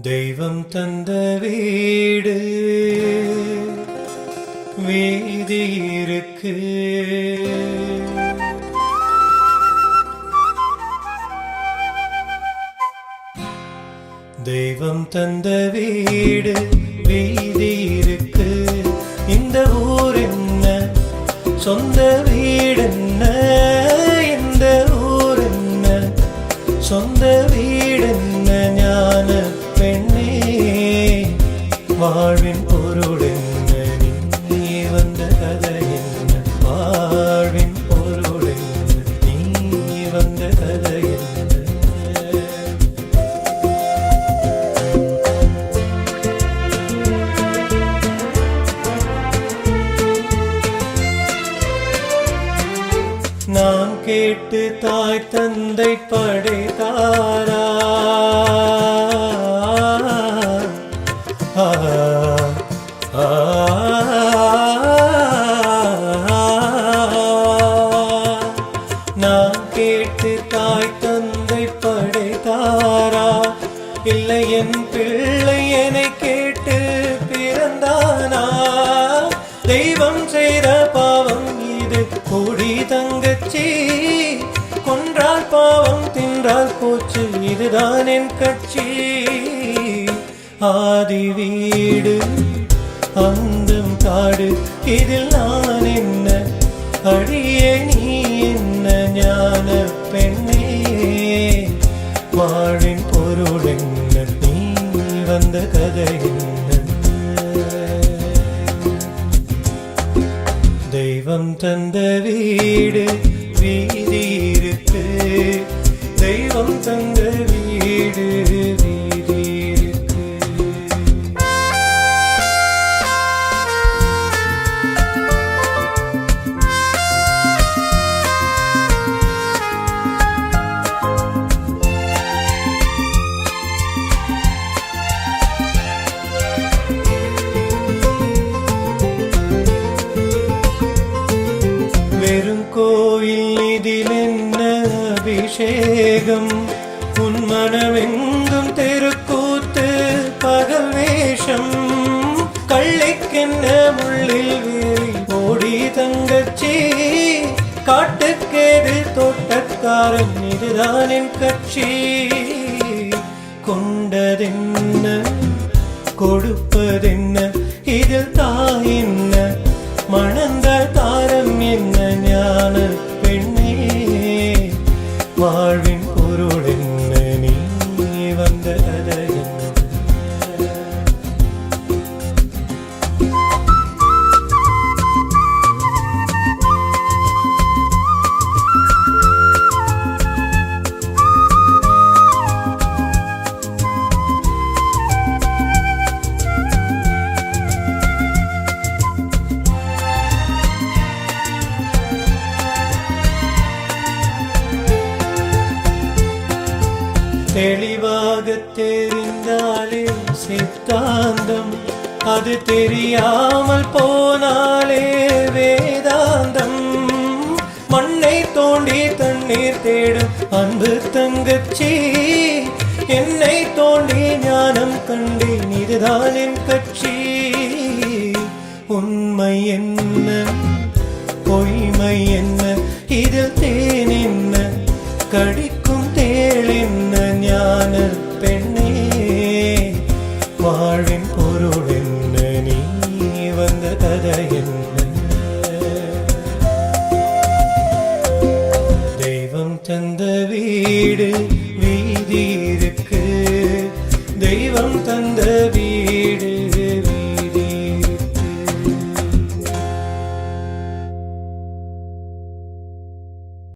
தெய்வம் தந்த வீடு வீதி இருக்கு, தெய்வம் தந்த வீடு வீதி இருக்கு. இந்த ஊர் என்ன சொந்த வீடு என்ன, இந்த ஊர் என்ன சொந்த வீடு என்ன, ஞான பெண்ணே வாழ்வின் பொருள் என்ன, நீ வந்த கதை என்ன, வாழ்வின் பொருள் என்ன, நீ வந்த கதை என்ன. நான் கேட்டு தாய் தந்தை படைத்தாரா, நான் கேட்டு தாய் தந்தை படைத்தாரா, இல்லை என் பிள்ளை என்னை கேட்டு பிறந்தானா. தெய்வம் செய்த பாவம் இது கூடி தங்கச்சி, கொன்றால் பாவம் தின்றால் போச்சு இதுதான் என் கட்சி. ஆதி வீடு அந்தம் காடு இதில் நான் என்ன, அடியே நீ என்ன, ஞான பெண்ணே வாழின் பொருள் என்ன, நீ வந்த கதை என்ன. தெய்வம் தந்த வீடு வீதி இருக்கு, தெய்வம் தந்த வீடு வீதி இருக்கு. வெறும் கோயில் இதில் என்ன அபிஷேகம், உன் மனமெங்கும் தெருக்கூத்து பகல் வேஷம். கள்ளிக்கென்ன முள்ளில் வேறி ஓடி தங்கச்சி, காட்டுக்கேது தோட்டக்காரன் இதுதான் என் கட்சி. கொண்டதென்ன கொடுப்பதென்ன இதில் தாயென்ன, மணந்த தாரம் என்ன, ஞான பெண்ணே வாழ்வின் பொருள் என்ன, நீ வந்த கதை என்ன. தெளிவாக தெரிந்தாலே சித்தாந்தம், அது தெரியாமல் போனாலே வேதாந்தம். மண்ணை தோண்டி தண்ணீர் தேடும் அன்பு தங்கச்சி, என்னை தோண்டி ஞானம் கண்டேன் இதுதான் என் கட்சி. உண்மை என்ன பொய்மை என்ன, இதில் தேன் என்ன கடிக்கும் தேள் என்ன, ஞான பெண்ணே வாழ்வின் பொருள் என்ன, நீ வந்த கதை என்ன.